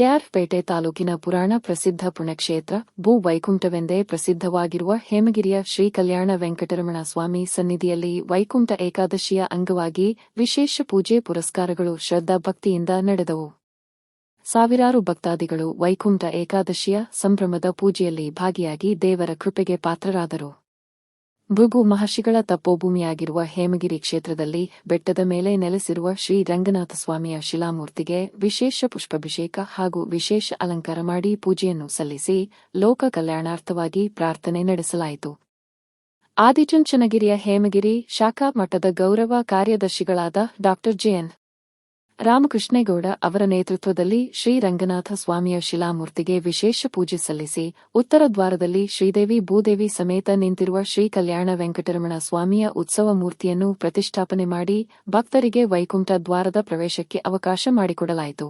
ಕೆಆರ್ಪೇಟೆ ತಾಲೂಕಿನ ಪುರಾಣ ಪ್ರಸಿದ್ಧ ಪುಣ್ಯಕ್ಷೇತ್ರ ಭೂ ವೈಕುಂಠವೆಂದೇ ಪ್ರಸಿದ್ಧವಾಗಿರುವ ಹೇಮಗಿರಿಯ ಶ್ರೀ ಕಲ್ಯಾಣ ವೆಂಕಟರಮಣ ಸ್ವಾಮಿ ಸನ್ನಿಧಿಯಲ್ಲಿ ವೈಕುಂಠ ಏಕಾದಶಿಯ ಅಂಗವಾಗಿ ವಿಶೇಷ ಪೂಜೆ ಪುರಸ್ಕಾರಗಳು ಶ್ರದ್ಧಾಭಕ್ತಿಯಿಂದ ನಡೆದವು. ಸಾವಿರಾರು ಭಕ್ತಾದಿಗಳು ವೈಕುಂಠ ಏಕಾದಶಿಯ ಸಂಭ್ರಮದ ಪೂಜೆಯಲ್ಲಿ ಭಾಗಿಯಾಗಿ ದೇವರ ಕೃಪೆಗೆ ಪಾತ್ರರಾದರು. ಭೃಗು ಮಹರ್ಷಿಗಳ ತಪೋಭೂಮಿಯಾಗಿರುವ ಹೇಮಗಿರಿ ಕ್ಷೇತ್ರದಲ್ಲಿ ಬೆಟ್ಟದ ಮೇಲೆ ನೆಲೆಸಿರುವ ಶ್ರೀ ರಂಗನಾಥ ಸ್ವಾಮಿಯ ಶಿಲಾಮೂರ್ತಿಗೆ ವಿಶೇಷ ಪುಷ್ಪಾಭಿಷೇಕ ಹಾಗೂ ವಿಶೇಷ ಅಲಂಕಾರ ಮಾಡಿ ಪೂಜೆಯನ್ನು ಸಲ್ಲಿಸಿ ಲೋಕ ಕಲ್ಯಾಣಾರ್ಥವಾಗಿ ಪ್ರಾರ್ಥನೆ ನಡೆಸಲಾಯಿತು. ಆದಿಚುಂಚನಗಿರಿಯ ಹೇಮಗಿರಿ ಶಾಖಾ ಮಠದ ಗೌರವ ಕಾರ್ಯದರ್ಶಿಗಳಾದ ಡಾ ಜೆಎನ್ ರಾಮಕೃಷ್ಣೇಗೌಡ ಅವರ ನೇತೃತ್ವದಲ್ಲಿ ಶ್ರೀ ರಂಗನಾಥ ಸ್ವಾಮಿಯ ಶಿಲಾಮೂರ್ತಿಗೆ ವಿಶೇಷ ಪೂಜೆ ಸಲ್ಲಿಸಿ ಉತ್ತರ ದ್ವಾರದಲ್ಲಿ ಶ್ರೀದೇವಿ ಭೂದೇವಿ ಸಮೇತ ನಿಂತಿರುವ ಶ್ರೀ ಕಲ್ಯಾಣ ವೆಂಕಟರಮಣ ಸ್ವಾಮಿಯ ಉತ್ಸವ ಮೂರ್ತಿಯನ್ನು ಪ್ರತಿಷ್ಠಾಪನೆ ಮಾಡಿ ಭಕ್ತರಿಗೆ ವೈಕುಂಠ ದ್ವಾರದ ಪ್ರವೇಶಕ್ಕೆ ಅವಕಾಶ ಮಾಡಿಕೊಡಲಾಯಿತು.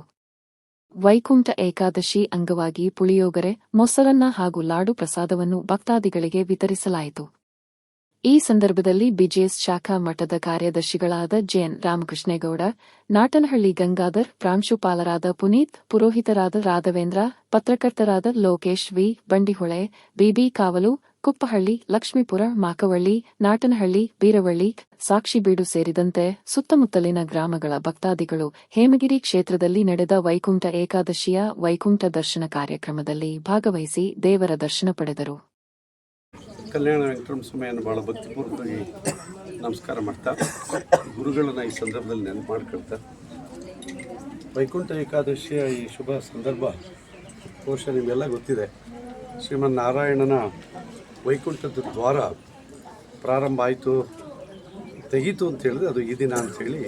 ವೈಕುಂಠ ಏಕಾದಶಿ ಅಂಗವಾಗಿ ಪುಳಿಯೋಗರೆ, ಮೊಸರನ್ನ ಹಾಗೂ ಲಾಡು ಪ್ರಸಾದವನ್ನು ಭಕ್ತಾದಿಗಳಿಗೆ ವಿತರಿಸಲಾಯಿತು. ಈ ಸಂದರ್ಭದಲ್ಲಿ ಬಿಜೆಎಸ್ ಶಾಖಾ ಮಠದ ಕಾರ್ಯದರ್ಶಿಗಳಾದ ಜೆಎನ್ ರಾಮಕೃಷ್ಣೇಗೌಡ, ನಾಟನಹಳ್ಳಿ ಗಂಗಾಧರ್, ಪ್ರಾಂಶುಪಾಲರಾದ ಪುನೀತ್, ಪುರೋಹಿತರಾದ ರಾಘವೇಂದ್ರ, ಪತ್ರಕರ್ತರಾದ ಲೋಕೇಶ್ ವಿ, ಬಂಡಿಹೊಳೆ, ಬಿಬಿ ಕಾವಲು, ಕುಪ್ಪಹಳ್ಳಿ, ಲಕ್ಷ್ಮೀಪುರ, ಮಾಕವಳ್ಳಿ, ನಾಟನಹಳ್ಳಿ, ಬೀರವಳ್ಳಿ, ಸಾಕ್ಷಿಬೀಡು ಸೇರಿದಂತೆ ಸುತ್ತಮುತ್ತಲಿನ ಗ್ರಾಮಗಳ ಭಕ್ತಾದಿಗಳು ಹೇಮಗಿರಿ ಕ್ಷೇತ್ರದಲ್ಲಿ ನಡೆದ ವೈಕುಂಠ ಏಕಾದಶಿಯ ವೈಕುಂಠ ದರ್ಶನ ಕಾರ್ಯಕ್ರಮದಲ್ಲಿ ಭಾಗವಹಿಸಿ ದೇವರ ದರ್ಶನ ಪಡೆದರು. ಕಲ್ಯಾಣ ವೆಂಕಟರಮಣ ಸ್ವಾಮಿಯನ್ನು ಭಾಳ ಭಕ್ತಿಪೂರ್ವಕವಾಗಿ ನಮಸ್ಕಾರ ಮಾಡ್ತಾ ಗುರುಗಳನ್ನು ಈ ಸಂದರ್ಭದಲ್ಲಿ ನೆನಪು ಮಾಡ್ಕೊಳ್ತಾ ವೈಕುಂಠ ಏಕಾದಶಿಯ ಈ ಶುಭ ಸಂದರ್ಭ ಬಹುಶಃ ನಿಮಗೆಲ್ಲ ಗೊತ್ತಿದೆ. ಶ್ರೀಮನ್ನಾರಾಯಣನ ವೈಕುಂಠದ ದ್ವಾರ ಪ್ರಾರಂಭ ಆಯಿತು, ತೆಗೀತು ಅಂತ ಹೇಳಿದ್ರೆ ಅದು ಈ ದಿನ ಅಂಥೇಳಿ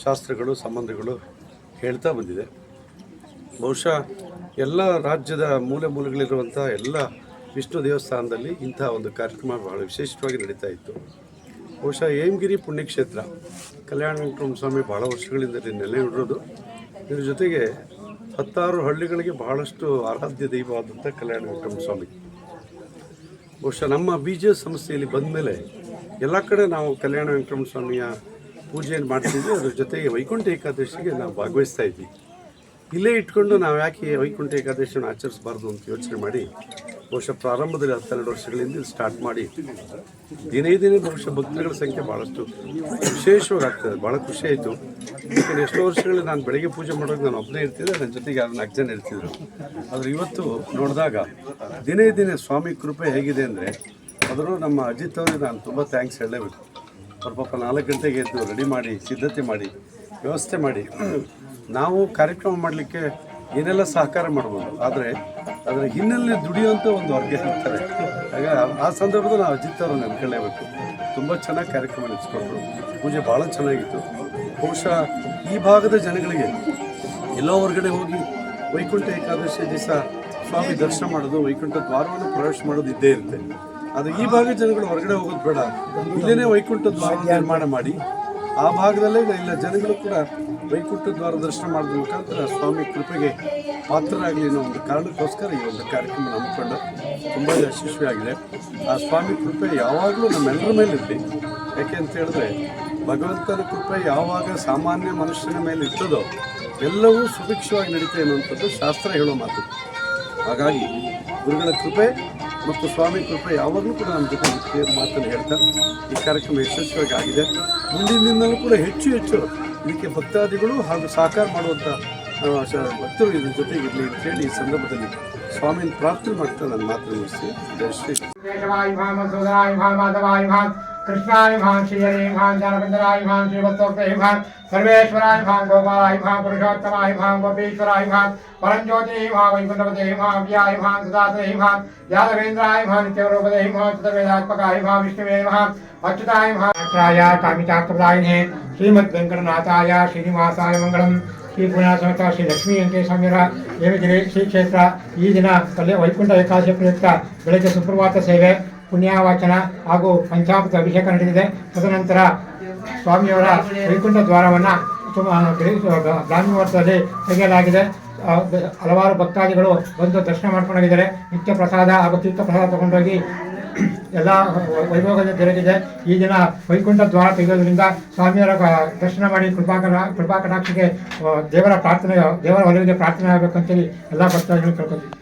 ಶಾಸ್ತ್ರಗಳು ಸಂಬಂಧಗಳು ಹೇಳ್ತಾ ಬಂದಿದೆ. ಬಹುಶಃ ಎಲ್ಲ ರಾಜ್ಯದ ಮೂಲೆ ಮೂಲೆಗಳಿರುವಂಥ ಎಲ್ಲ ವಿಷ್ಣು ದೇವಸ್ಥಾನದಲ್ಲಿ ಇಂಥ ಒಂದು ಕಾರ್ಯಕ್ರಮ ಬಹಳ ವಿಶೇಷವಾಗಿ ನಡೀತಾ ಇತ್ತು. ಬಹುಶಃ ಹೇಮಗಿರಿ ಪುಣ್ಯಕ್ಷೇತ್ರ ಕಲ್ಯಾಣ ವೆಂಕಟರಮಣ ಸ್ವಾಮಿ ಭಾಳ ವರ್ಷಗಳಿಂದ ನೆಲೆ ಇರೋದು. ಇದ್ರ ಜೊತೆಗೆ 16 ಹಳ್ಳಿಗಳಿಗೆ ಬಹಳಷ್ಟು ಆರಾಧ್ಯ ದೈವವಾದಂಥ ಕಲ್ಯಾಣ ವೆಂಕಟರಮಣ ಸ್ವಾಮಿ. ಬಹುಶಃ ನಮ್ಮ ಬಿಜೆಎಸ್ ಸಂಸ್ಥೆಯಲ್ಲಿ ಬಂದ ಮೇಲೆ ಎಲ್ಲ ಕಡೆ ನಾವು ಕಲ್ಯಾಣ ವೆಂಕಟರಮಣ ಸ್ವಾಮಿಯ ಪೂಜೆಯನ್ನು ಮಾಡ್ತಿದ್ವಿ. ಅದ್ರ ಜೊತೆಗೆ ವೈಕುಂಠ ಏಕಾದಶಿಗೆ ನಾವು ಭಾಗವಹಿಸ್ತಾ ಇದ್ವಿ. ಇಲ್ಲೇ ಇಟ್ಕೊಂಡು ನಾವು ಯಾಕೆ ವೈಕುಂಠ ಏಕಾದಶಿಯನ್ನು ಆಚರಿಸಬಾರ್ದು ಅಂತ ಯೋಚನೆ ಮಾಡಿ ಬಹುಶಃ ಪ್ರಾರಂಭದಲ್ಲಿ 12 ವರ್ಷಗಳಿಂದ ಸ್ಟಾರ್ಟ್ ಮಾಡಿ ದಿನೇ ದಿನೇ ಬಹುಶಃ ಭಕ್ತರುಗಳ ಸಂಖ್ಯೆ ಭಾಳಷ್ಟು ವಿಶೇಷವಾಗಿ ಆಗ್ತದೆ. ಭಾಳ ಖುಷಿ ಆಯಿತು. ಯಾಕಂದರೆ ಎಷ್ಟೋ ವರ್ಷಗಳಲ್ಲಿ ನಾನು ಬೆಳಗ್ಗೆ ಪೂಜೆ ಮಾಡೋದು ನಾನು ಒಬ್ಬನೇ ಇರ್ತಿದ್ದೆ, ನನ್ನ ಜೊತೆಗೆ ಯಾರು 4 ಜನ ಇರ್ತಿದ್ರು. ಆದರೆ ಇವತ್ತು ನೋಡಿದಾಗ ದಿನೇ ದಿನೇ ಸ್ವಾಮಿ ಕೃಪೆ ಹೇಗಿದೆ ಅಂದರೆ ಅದನ್ನು ನಮ್ಮ ಅಜಿತ್ ಅವರಿಗೆ ನಾನು ತುಂಬ ಥ್ಯಾಂಕ್ಸ್ ಹೇಳಲೇಬೇಕು. ಅವ್ರ ಪಾಪ 4 ಗಂಟೆಗೆ ಎದ್ದು ರೆಡಿ ಮಾಡಿ ಸಿದ್ಧತೆ ಮಾಡಿ ವ್ಯವಸ್ಥೆ ಮಾಡಿ ನಾವು ಕಾರ್ಯಕ್ರಮ ಮಾಡಲಿಕ್ಕೆ ಏನೆಲ್ಲ ಸಹಕಾರ ಮಾಡ್ಬೋದು, ಆದರೆ ಅದರ ಹಿನ್ನೆಲೆ ದುಡಿಯುವಂಥ ಒಂದು ವರ್ಗ ಇರ್ತಾರೆ. ಹಾಗೆ ಆ ಸಂದರ್ಭದಲ್ಲಿ ನಾವು ಅಜಿತ್ ಅವರು ನೆನ್ಕೊಳ್ಳೇಬೇಕು. ತುಂಬ ಚೆನ್ನಾಗಿ ಕಾರ್ಯಕ್ರಮ ನಡೆಸ್ಕೊಂಡ್ರು. ಪೂಜೆ ಭಾಳ ಚೆನ್ನಾಗಿತ್ತು. ಬಹುಶಃ ಈ ಭಾಗದ ಜನಗಳಿಗೆ ಎಲ್ಲೋ ಹೊರಗಡೆ ಹೋಗಿ ವೈಕುಂಠ ಏಕಾದಶಿ ದಿವಸ ಸ್ವಾಮಿ ದರ್ಶನ ಮಾಡೋದು, ವೈಕುಂಠ ದ್ವಾರವನ್ನು ಪ್ರವೇಶ ಮಾಡೋದು ಇದ್ದೇ ಇರುತ್ತೆ. ಆದರೆ ಈ ಭಾಗದ ಜನಗಳು ಹೊರಗಡೆ ಹೋಗೋದು ಬೇಡ, ಇಲ್ಲೇ ವೈಕುಂಠ ದ್ವಾರ ನಿರ್ಮಾಣ ಮಾಡಿ ಆ ಭಾಗದಲ್ಲೇ ಎಲ್ಲ ಜನಗಳು ಕೂಡ ವೈಕುಂಠ ದ್ವಾರ ದರ್ಶನ ಮಾಡೋದ್ರ ಮುಖಾಂತರ ಸ್ವಾಮಿ ಕೃಪೆಗೆ ಪಾತ್ರರಾಗಲಿ ಅನ್ನೋ ಒಂದು ಕಾರಣಕ್ಕೋಸ್ಕರ ಈ ಒಂದು ಕಾರ್ಯಕ್ರಮ ನಂಬಿಕೊಂಡು ತುಂಬ ಯಶಸ್ವಿಯಾಗಿದೆ. ಆ ಸ್ವಾಮಿ ಕೃಪೆ ಯಾವಾಗಲೂ ನಮ್ಮೆಲ್ಲರ ಮೇಲೆ ಇರಲಿ. ಯಾಕೆ ಅಂತ ಹೇಳಿದ್ರೆ ಭಗವಂತನ ಕೃಪೆ ಯಾವಾಗ ಸಾಮಾನ್ಯ ಮನುಷ್ಯನ ಮೇಲೆ ಇರ್ತದೋ ಎಲ್ಲವೂ ಸುಭಿಕ್ಷವಾಗಿ ನಡೀತೆ ಅನ್ನುವಂಥದ್ದು ಶಾಸ್ತ್ರ ಹೇಳೋ ಮಾತು. ಹಾಗಾಗಿ ಗುರುಗಳ ಕೃಪೆ ಮತ್ತು ಸ್ವಾಮಿ ಕೃಪೆ ಯಾವಾಗಲೂ ಕೂಡ ನಮ್ಮ ಜೊತೆ ಮಾತನ್ನು ಹೇಳ್ತಾ ಈ ಕಾರ್ಯಕ್ರಮ ಯಶಸ್ವಿಯಾಗಿ ಆಗಿದೆ. ಮುಂದಿನ ದಿನದಲ್ಲೂ ಕೂಡ ಹೆಚ್ಚು ಹೆಚ್ಚು ಇದಕ್ಕೆ ಭಕ್ತಾದಿಗಳು ಹಾಗೂ ಸಹಕಾರ ಮಾಡುವಂಥ ಭಕ್ತರು ಇದ್ರ ಜೊತೆಗಿರಲಿ ಅಂತ ಹೇಳಿ ಈ ಸಂದರ್ಭದಲ್ಲಿ ಸ್ವಾಮಿನ ಪ್ರಾರ್ಥನೆ ಮಾಡ್ತಾ ನನ್ನ ಮಾತನ್ನು ಮುಗಿಸಿ. ಜಯ ಶ್ರೀ कृष्णाय भां श्रीहरे भां जानबंदराय भां श्रीवत्सोक्तये भां सर्वेश्वराय भां गोपालाय भां पुरुषोत्तमाय भां गोपीश्वराय भां परंज्योतिये भां वैकुंठपतये भां व्याय भां सदातये भां यादवेन्द्राय भां नित्यरूपदये भां चतुर्वेदात्मकाय भां विष्णुवे भां अच्युताय भां अत्राय कामितार्थप्रदायिने श्रीमद्वेंकटनाथाय श्रीनिवासाय मंगलम. श्री पुण्य समेತ ಶ್ರೀ ಲಕ್ಷ್ಮೀ ವೆಂಕಟೇಶ್ವರ ಹೇಮಗಿರಿ ಶ್ರೀ ಕ್ಷೇತ್ರ ಈ ದಿನ ವೈಕುಂಠ ಏಕಾದಶಿ ಪ್ರಯುಕ್ತ ಬೆಳಗ್ಗೆ ಸುಪ್ರಭಾತ ಸೇವೆ, ಪುಣ್ಯವಾಚನ ಹಾಗೂ ಪಂಚಾಮೃತ ಅಭಿಷೇಕ ನಡೆದಿದೆ. ತದನಂತರ ಸ್ವಾಮಿಯವರ ವೈಕುಂಠ ದ್ವಾರವನ್ನು ಬ್ರಾಹ್ಮಿ ಮುಹೂರ್ತದಲ್ಲಿ ತೆಗೆಯಲಾಗಿದೆ. ಹಲವಾರು ಭಕ್ತಾದಿಗಳು ಬಂದು ದರ್ಶನ ಮಾಡ್ಕೊಂಡಿದ್ದಾರೆ. ನಿತ್ಯ ಪ್ರಸಾದ ಹಾಗೂ ತೀರ್ಥ ಪ್ರಸಾದ ತಗೊಂಡೋಗಿ ಎಲ್ಲ ವೈಭೋಗದ ಜರುಗಿದೆ. ಈ ದಿನ ವೈಕುಂಠ ದ್ವಾರ ತೆಗೆಯೋದ್ರಿಂದ ಸ್ವಾಮಿಯವರ ದರ್ಶನ ಮಾಡಿ ಕೃಪಾ ಕಟಾಕ್ಷಿಗೆ ದೇವರ ಒಲವಿಗೆ ಪ್ರಾರ್ಥನೆ ಆಗಬೇಕಂತೇಳಿ ಎಲ್ಲ ಭಕ್ತಾದಿಗಳು ಕೇಳ್ಕೊತೀವಿ.